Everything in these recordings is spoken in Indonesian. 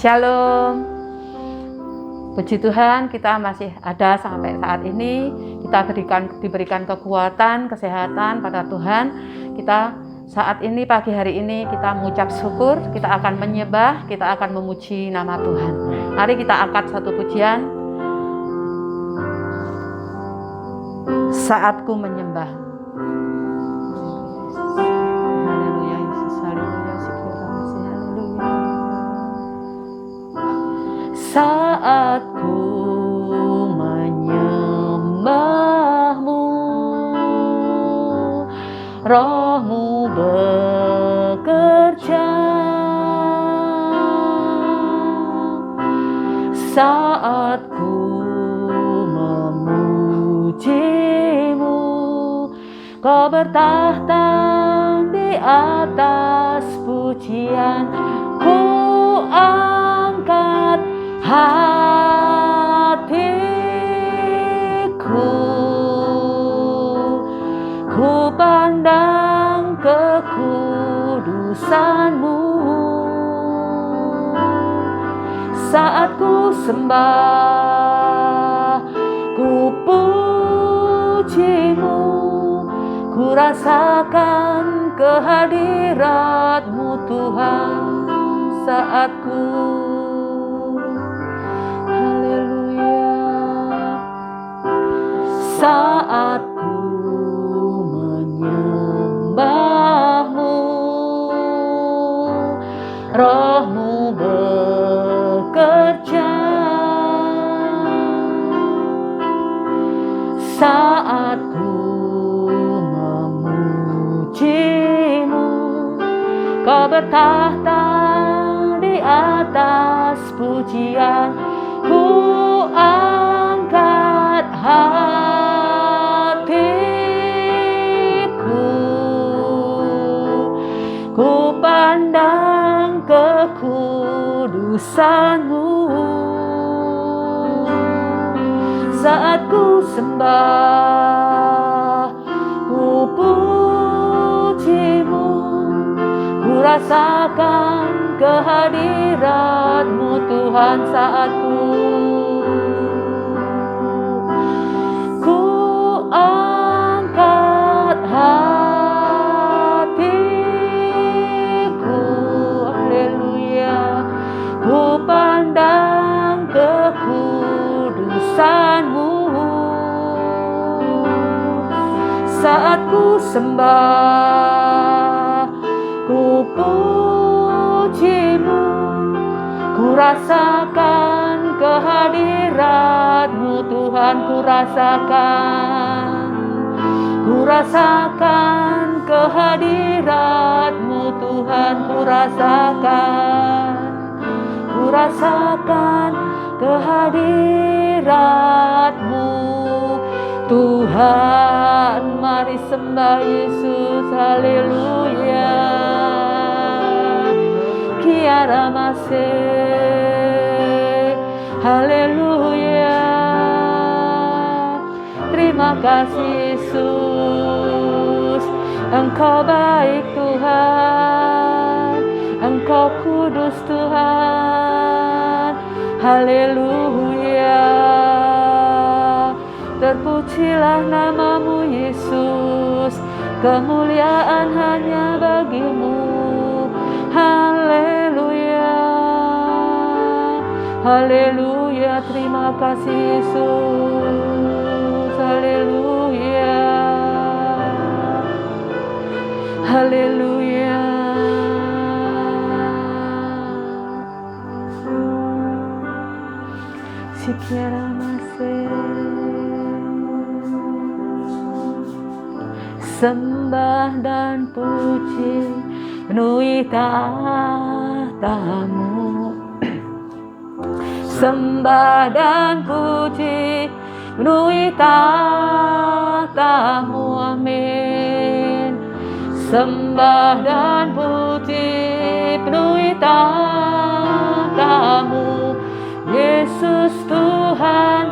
Shalom. Puji Tuhan, kita masih ada sampai saat ini. Kita diberikan kekuatan, kesehatan pada Tuhan. Kita saat ini, pagi hari ini, kita mengucap syukur. Kita akan menyembah, kita akan memuji nama Tuhan. Mari kita angkat satu pujian. Saatku menyembah. Haleluya Yesus, haleluya, haleluya. Saatku menyembahmu, Roh-Mu bekerja. Saatku memujimu, Kau bertahta di atas pujian. Ku angkat hatiku, ku pandang kekudusan-Mu. Saat ku sembah, ku puji-Mu, ku rasakan kehadirat-Mu Tuhan. Saat ku saatku menyembahmu, Roh-Mu bekerja. Saatku memujimu, Kau bertahta di atas pujian. Ku angkat hatiku, ku pandang kekudusan-Mu. Saat ku sembah, ku puji-Mu, ku rasakan kehadirat-Mu Tuhan. Saat ku angkat hatiku, haleluya, ku pandang kekudusan-Mu. Saat ku sembah, ku puji-Mu, ku rasakan kehadirat-Mu Tuhan. Ku rasakan kehadirat-Mu Tuhan. Ku rasakan kehadirat-Mu Tuhan. Mari sembah Yesus, haleluya. Kiara masih, haleluya. Terima kasih Yesus, Engkau baik Tuhan, Engkau kudus Tuhan, haleluya. Terpujilah nama-Mu Yesus, kemuliaan hanya bagi-Mu, haleluya, haleluya. Terima kasih Yesus, haleluya, haleluya. Sikiara masih, sembah dan puji penuhi tahta-Mu. Sembah dan puji penuhi tahta-Mu, amin. Sembah dan puji penuhi tahta-Mu. Yesus Tuhan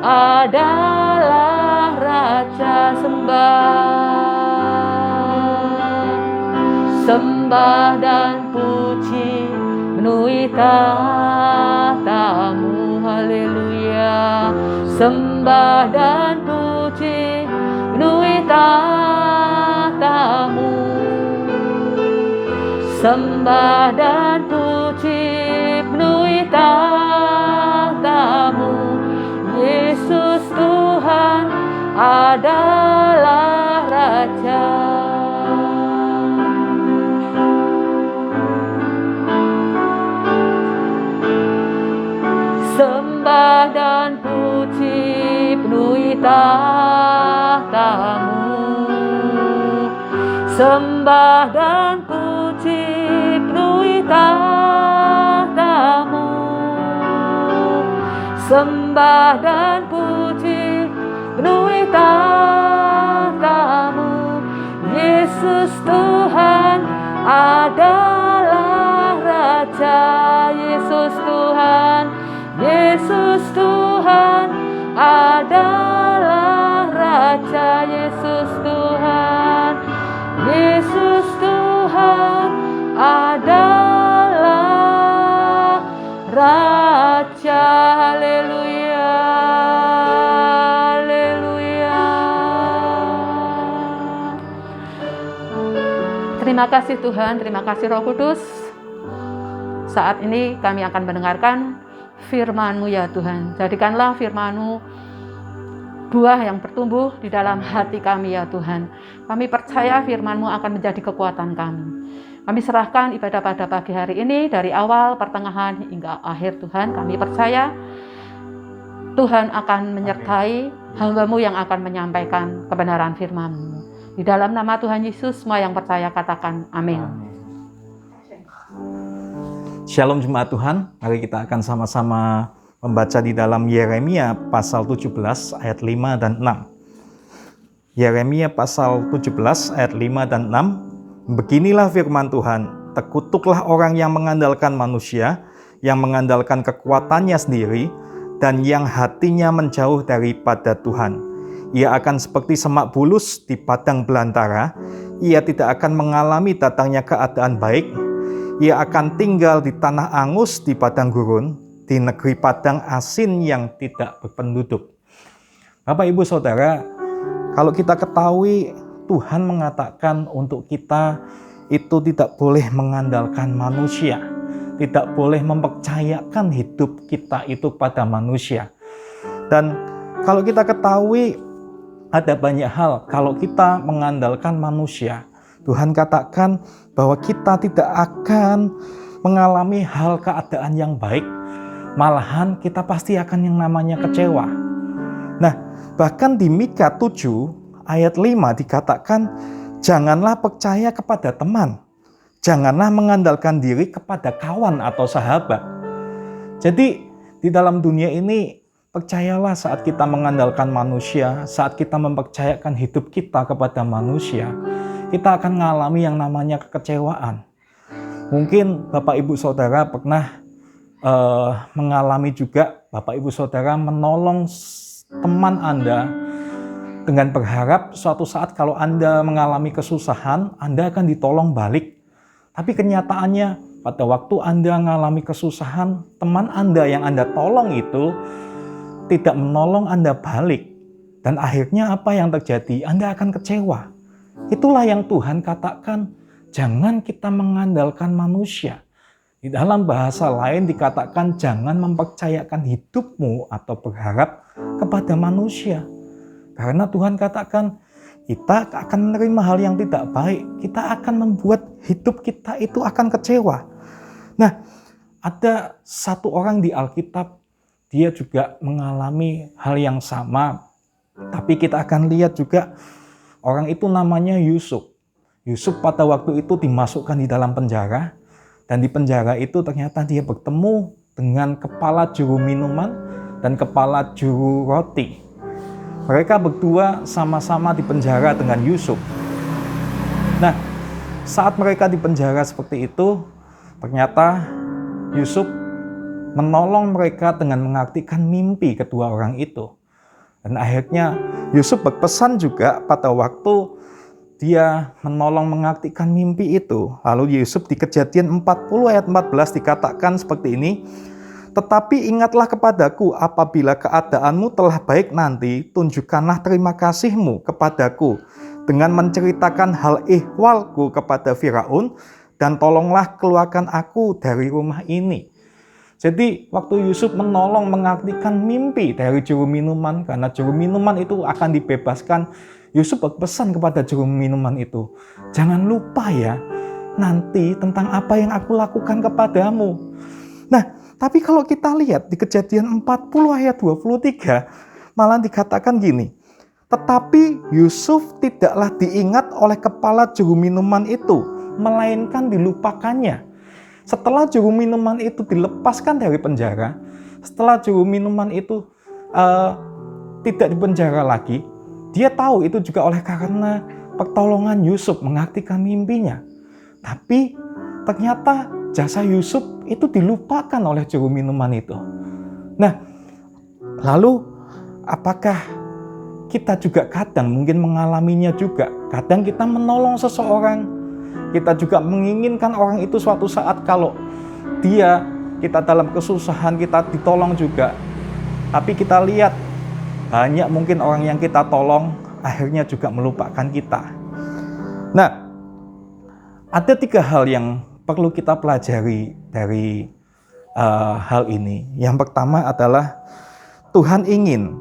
adalah Raja. Sembah dan puji penuhi tahta. Sembah dan puji penuhi tahta-Mu. Sembah dan puji penuhi tahta-Mu. Yesus Tuhan adalah Raja. Sembah dan puji penuhi tahta-Mu. Sembah dan puji penuhi tahta-Mu. Sembah dan puji penuhi tahta-Mu. Yesus Tuhan adalah Raja. Yesus Tuhan, Yesus Tuhan adalah Raja. Yesus Tuhan, Yesus Tuhan adalah Raja. Haleluya, haleluya. Terima kasih Tuhan, terima kasih Roh Kudus. Saat ini kami akan mendengarkan firman-Mu ya Tuhan. Jadikanlah firman-Mu buah yang bertumbuh di dalam hati kami ya Tuhan. Kami percaya firman-Mu akan menjadi kekuatan kami. Kami serahkan ibadah pada pagi hari ini dari awal, pertengahan hingga akhir Tuhan. Kami percaya Tuhan akan menyertai hamba-Mu yang akan menyampaikan kebenaran firman-Mu. Di dalam nama Tuhan Yesus, semua yang percaya katakan amin. Shalom jemaat Tuhan, mari kita akan sama-sama membaca di dalam Yeremia pasal 17 ayat 5 dan 6. Yeremia pasal 17 ayat 5 dan 6. Beginilah firman Tuhan, terkutuklah orang yang mengandalkan manusia, yang mengandalkan kekuatannya sendiri, dan yang hatinya menjauh daripada Tuhan. Ia akan seperti semak bulus di padang belantara, ia tidak akan mengalami datangnya keadaan baik. Ia akan tinggal di tanah angus di padang gurun, di negeri padang asin yang tidak berpenduduk. Bapak, Ibu, Saudara, kalau kita ketahui Tuhan mengatakan untuk kita itu tidak boleh mengandalkan manusia, tidak boleh mempercayakan hidup kita itu pada manusia. Dan kalau kita ketahui ada banyak hal, kalau kita mengandalkan manusia, Tuhan katakan bahwa kita tidak akan mengalami hal keadaan yang baik. Malahan kita pasti akan yang namanya kecewa. Nah, bahkan di Mika 7 ayat 5 dikatakan, janganlah percaya kepada teman. Janganlah mengandalkan diri kepada kawan atau sahabat. Jadi di dalam dunia ini, percayalah saat kita mengandalkan manusia, saat kita mempercayakan hidup kita kepada manusia, kita akan mengalami yang namanya kekecewaan. Mungkin Bapak Ibu Saudara pernah mengalami juga, Bapak Ibu Saudara menolong teman Anda dengan berharap suatu saat kalau Anda mengalami kesusahan, Anda akan ditolong balik. Tapi kenyataannya pada waktu Anda mengalami kesusahan, teman Anda yang Anda tolong itu tidak menolong Anda balik. Dan akhirnya apa yang terjadi? Anda akan kecewa. Itulah yang Tuhan katakan, jangan kita mengandalkan manusia. Di dalam bahasa lain dikatakan jangan mempercayakan hidupmu atau berharap kepada manusia. Karena Tuhan katakan kita akan menerima hal yang tidak baik. Kita akan membuat hidup kita itu akan kecewa. Nah, ada satu orang di Alkitab, dia juga mengalami hal yang sama. Tapi kita akan lihat juga orang itu namanya Yusuf. Yusuf pada waktu itu dimasukkan di dalam penjara. Dan di penjara itu ternyata dia bertemu dengan kepala juru minuman dan kepala juru roti. Mereka berdua sama-sama di penjara dengan Yusuf. Nah, saat mereka di penjara seperti itu, ternyata Yusuf menolong mereka dengan mengartikan mimpi kedua orang itu. Dan akhirnya Yusuf berpesan juga pada waktu dia menolong mengartikan mimpi itu. Lalu Yusuf di Kejadian 40 ayat 14 dikatakan seperti ini. Tetapi ingatlah kepadaku apabila keadaanmu telah baik nanti, tunjukkanlah terima kasihmu kepadaku dengan menceritakan hal ihwalku kepada Firaun, dan tolonglah keluarkan aku dari rumah ini. Jadi waktu Yusuf menolong mengartikan mimpi dari juru minuman, karena juru minuman itu akan dibebaskan, Yusuf berpesan kepada juru minuman itu, jangan lupa ya nanti tentang apa yang aku lakukan kepadamu. Nah, tapi kalau kita lihat di Kejadian 40 ayat 23, malah dikatakan gini, tetapi Yusuf tidaklah diingat oleh kepala juru minuman itu, melainkan dilupakannya. Setelah juru minuman itu dilepaskan dari penjara, setelah juru minuman itu tidak dipenjara lagi, dia tahu itu juga oleh karena pertolongan Yusuf mengartikan mimpinya. Tapi ternyata jasa Yusuf itu dilupakan oleh juru minuman itu. Nah, lalu apakah kita juga kadang mungkin mengalaminya juga? Kadang kita menolong seseorang, kita juga menginginkan orang itu suatu saat kalau kita dalam kesusahan, kita ditolong juga. Tapi kita lihat banyak mungkin orang yang kita tolong akhirnya juga melupakan kita. Nah, ada 3 hal yang perlu kita pelajari dari hal ini. Yang pertama adalah Tuhan ingin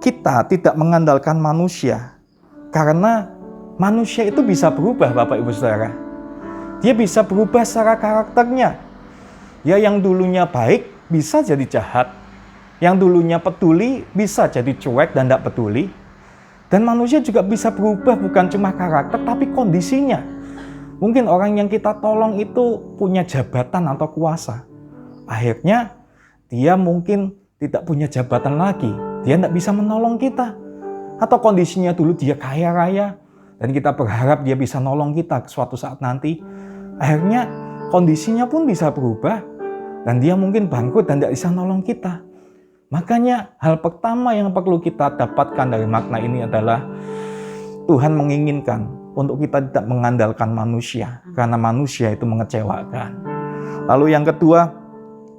kita tidak mengandalkan manusia, karena manusia itu bisa berubah, Bapak Ibu Saudara. Dia bisa berubah secara karakternya. Ya, yang dulunya baik bisa jadi jahat. Yang dulunya peduli bisa jadi cuek dan tidak peduli. Dan manusia juga bisa berubah bukan cuma karakter tapi kondisinya. Mungkin orang yang kita tolong itu punya jabatan atau kuasa. Akhirnya dia mungkin tidak punya jabatan lagi. Dia tidak bisa menolong kita. Atau kondisinya dulu dia kaya raya dan kita berharap dia bisa nolong kita suatu saat nanti. Akhirnya kondisinya pun bisa berubah dan dia mungkin bangkrut dan tidak bisa nolong kita. Makanya hal pertama yang perlu kita dapatkan dari makna ini adalah Tuhan menginginkan untuk kita tidak mengandalkan manusia, karena manusia itu mengecewakan. Lalu yang kedua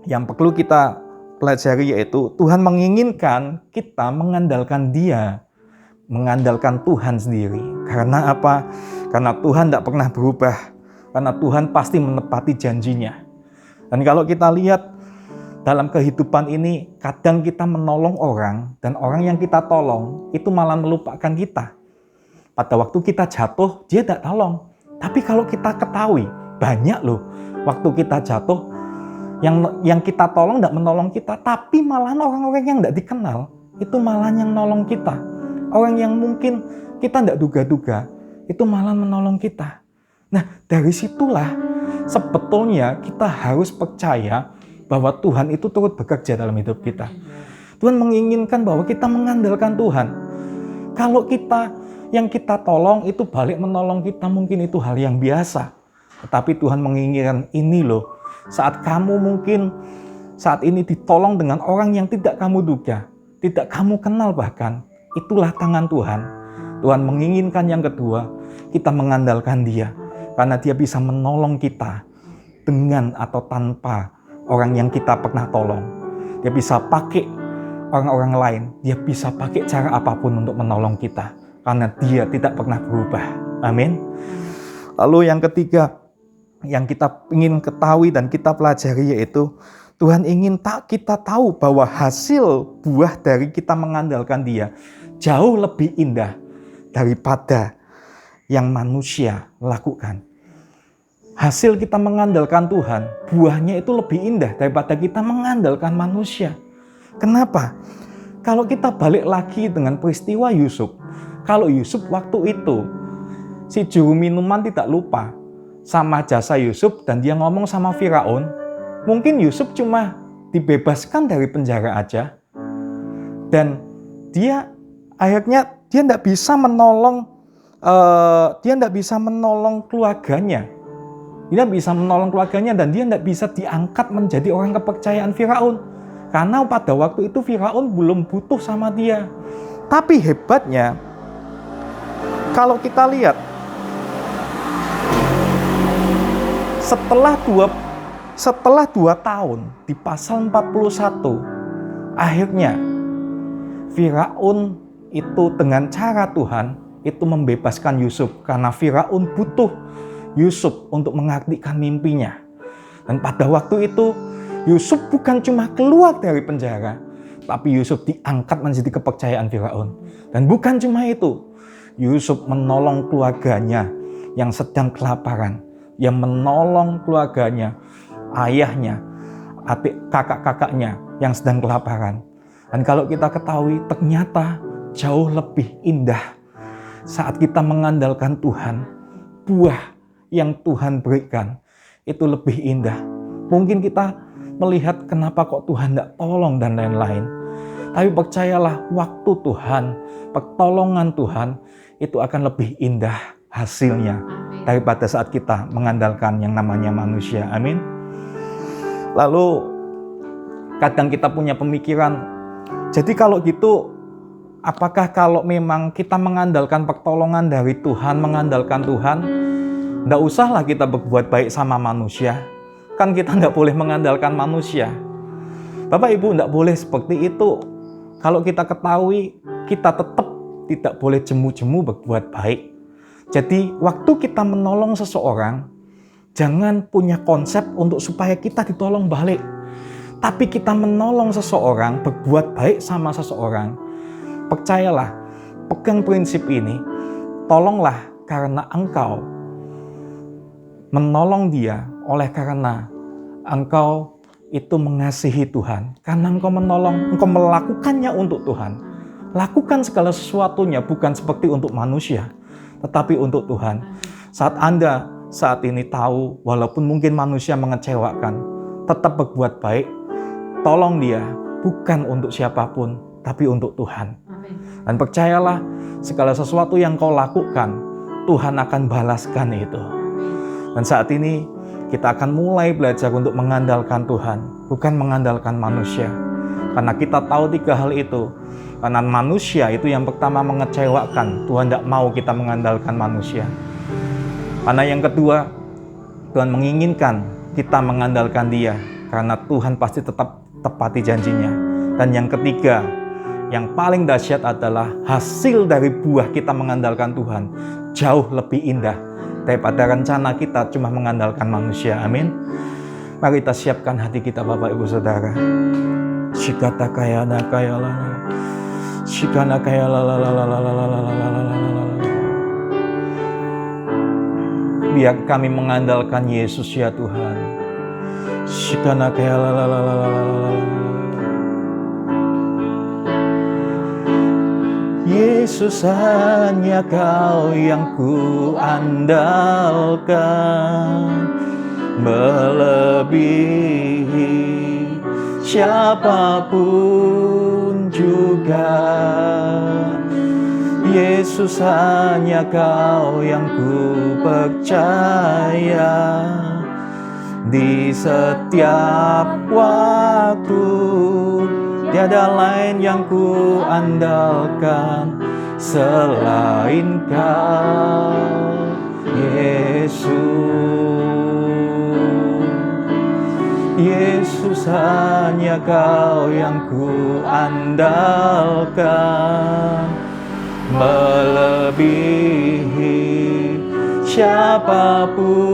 yang perlu kita pelajari yaitu Tuhan menginginkan kita mengandalkan Dia, mengandalkan Tuhan sendiri. Karena apa? Karena Tuhan tidak pernah berubah. Karena Tuhan pasti menepati janjinya. Dan kalau kita lihat dalam kehidupan ini, kadang kita menolong orang, dan orang yang kita tolong itu malah melupakan kita. Pada waktu kita jatuh, dia tidak tolong. Tapi kalau kita ketahui, banyak loh waktu kita jatuh, yang kita tolong tidak menolong kita, tapi malah orang-orang yang tidak dikenal, itu malah yang nolong kita. Orang yang mungkin kita tidak duga-duga, itu malah menolong kita. Nah, dari situlah sebetulnya kita harus percaya bahwa Tuhan itu turut bekerja dalam hidup kita. Tuhan menginginkan bahwa kita mengandalkan Tuhan. Kalau yang kita tolong itu balik menolong kita, mungkin itu hal yang biasa. Tetapi Tuhan menginginkan ini loh, saat kamu mungkin saat ini ditolong dengan orang yang tidak kamu duga, tidak kamu kenal bahkan, itulah tangan Tuhan. Tuhan menginginkan yang kedua, kita mengandalkan Dia. Karena Dia bisa menolong kita dengan atau tanpa orang yang kita pernah tolong. Dia bisa pakai orang-orang lain. Dia bisa pakai cara apapun untuk menolong kita. Karena Dia tidak pernah berubah. Amin. Lalu yang ketiga, yang kita ingin ketahui dan kita pelajari yaitu Tuhan ingin kita tahu bahwa hasil buah dari kita mengandalkan Dia jauh lebih indah daripada yang manusia lakukan. Hasil kita mengandalkan Tuhan, buahnya itu lebih indah daripada kita mengandalkan manusia. Kenapa? Kalau kita balik lagi dengan peristiwa Yusuf, kalau Yusuf waktu itu, si juru minuman tidak lupa sama jasa Yusuf dan dia ngomong sama Firaun, mungkin Yusuf cuma dibebaskan dari penjara aja. Dan dia akhirnya dia tidak bisa menolong keluarganya. Dia bisa menolong keluarganya dan dia tidak bisa diangkat menjadi orang kepercayaan Firaun. Karena pada waktu itu Firaun belum butuh sama dia. Tapi hebatnya, kalau kita lihat, setelah Setelah 2 tahun di pasal 41, akhirnya Firaun itu dengan cara Tuhan itu membebaskan Yusuf, karena Firaun butuh Yusuf untuk mengartikan mimpinya. Dan pada waktu itu Yusuf bukan cuma keluar dari penjara, tapi Yusuf diangkat menjadi kepercayaan Firaun. Dan bukan cuma itu, Yusuf menolong keluarganya yang sedang kelaparan, yang menolong keluarganya, ayahnya, adik kakak-kakaknya yang sedang kelaparan. Dan kalau kita ketahui, ternyata jauh lebih indah saat kita mengandalkan Tuhan. Buah yang Tuhan berikan itu lebih indah. Mungkin kita melihat kenapa kok Tuhan tidak tolong dan lain-lain. Tapi percayalah, waktu Tuhan, pertolongan Tuhan itu akan lebih indah hasilnya daripada saat kita mengandalkan yang namanya manusia. Amin. Lalu kadang kita punya pemikiran, jadi kalau gitu, apakah kalau memang kita mengandalkan pertolongan dari Tuhan, mengandalkan Tuhan, tidak usahlah kita berbuat baik sama manusia. Kan kita tidak boleh mengandalkan manusia. Bapak Ibu, tidak boleh seperti itu. Kalau kita ketahui, kita tetap tidak boleh jemu-jemu berbuat baik. Jadi waktu kita menolong seseorang, jangan punya konsep untuk supaya kita ditolong balik. Tapi kita menolong seseorang, berbuat baik sama seseorang, percayalah, pegang prinsip ini, tolonglah karena engkau menolong dia oleh karena engkau itu mengasihi Tuhan. Karena engkau menolong, engkau melakukannya untuk Tuhan. Lakukan segala sesuatunya bukan seperti untuk manusia, tetapi untuk Tuhan. Saat Anda saat ini tahu, walaupun mungkin manusia mengecewakan, tetap berbuat baik, tolong dia bukan untuk siapapun, tapi untuk Tuhan. Dan percayalah, segala sesuatu yang kau lakukan, Tuhan akan balaskan itu. Dan saat ini, kita akan mulai belajar untuk mengandalkan Tuhan, bukan mengandalkan manusia. Karena kita tahu 3 hal itu. Karena manusia itu yang pertama mengecewakan, Tuhan tidak mau kita mengandalkan manusia. Karena yang kedua, Tuhan menginginkan kita mengandalkan Dia, karena Tuhan pasti tetap tepati janjinya. Dan yang ketiga, yang paling dahsyat adalah hasil dari buah kita mengandalkan Tuhan jauh lebih indah daripada rencana kita cuma mengandalkan manusia. Amin. Mari kita siapkan hati kita, Bapak Ibu Saudara. Shikata kaya na kaya lana, shikana kaya la la la la la la la la la la la. Biar kami mengandalkan Yesus ya Tuhan. Shikana kaya la la la la la la la. Yesus, hanya Kau yang ku andalkan, melebihi siapapun juga. Yesus, hanya Kau yang ku percaya di setiap waktu. Tiada lain yang ku andalkan selain Kau, Yesus. Yesus, hanya Kau yang ku andalkan, melebihi siapapun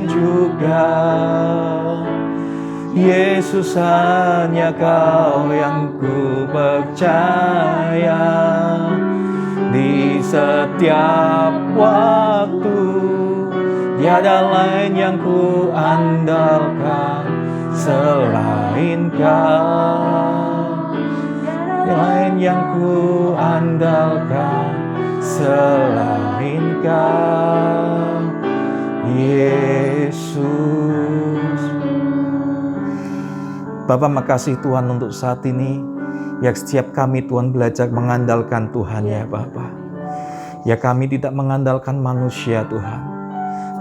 juga. Yesus, hanya Kau yang ku percaya di setiap waktu. Tiada lain yang ku andalkan selain Kau. Tiada lain yang ku andalkan selain Kau, Yesus. Bapa, makasih Tuhan untuk saat ini. Ya, setiap kami Tuhan belajar mengandalkan Tuhan ya Bapa. Ya, kami tidak mengandalkan manusia Tuhan.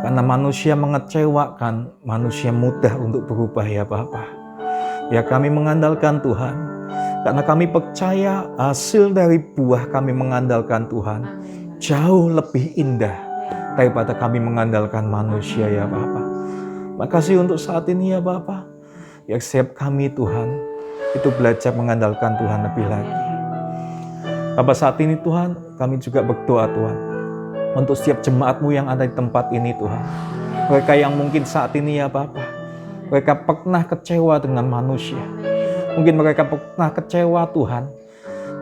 Karena manusia mengecewakan, manusia mudah untuk berubah ya Bapa. Ya, kami mengandalkan Tuhan. Karena kami percaya hasil dari buah kami mengandalkan Tuhan jauh lebih indah daripada kami mengandalkan manusia ya Bapa. Makasih untuk saat ini ya Bapa. Ya setiap kami Tuhan, itu belajar mengandalkan Tuhan lebih lagi. Bapa, saat ini Tuhan, kami juga berdoa Tuhan, untuk setiap jemaat-Mu yang ada di tempat ini Tuhan. Mereka yang mungkin saat ini ya Bapa, mereka pernah kecewa dengan manusia. Mungkin mereka pernah kecewa Tuhan,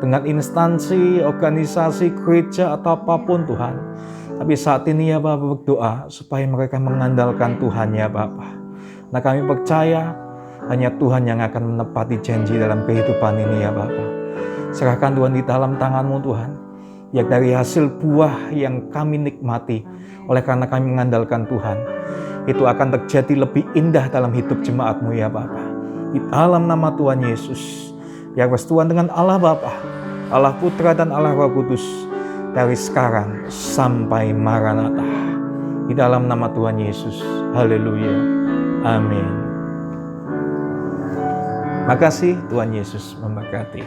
dengan instansi, organisasi, gereja, atau apapun Tuhan. Tapi saat ini ya Bapa berdoa supaya mereka mengandalkan Tuhan ya Bapa. Nah kami percaya hanya Tuhan yang akan menepati janji dalam kehidupan ini ya Bapa. Serahkan Tuhan di dalam tangan-Mu Tuhan. Ya dari hasil buah yang kami nikmati oleh karena kami mengandalkan Tuhan, itu akan terjadi lebih indah dalam hidup jemaat-Mu ya Bapa. Di dalam nama Tuhan Yesus, yang bersetujuan dengan Allah Bapa, Allah Putra dan Allah Roh Kudus, dari sekarang sampai Maranatha. Di dalam nama Tuhan Yesus. Haleluya. Amin. Makasih, Tuhan Yesus memberkati.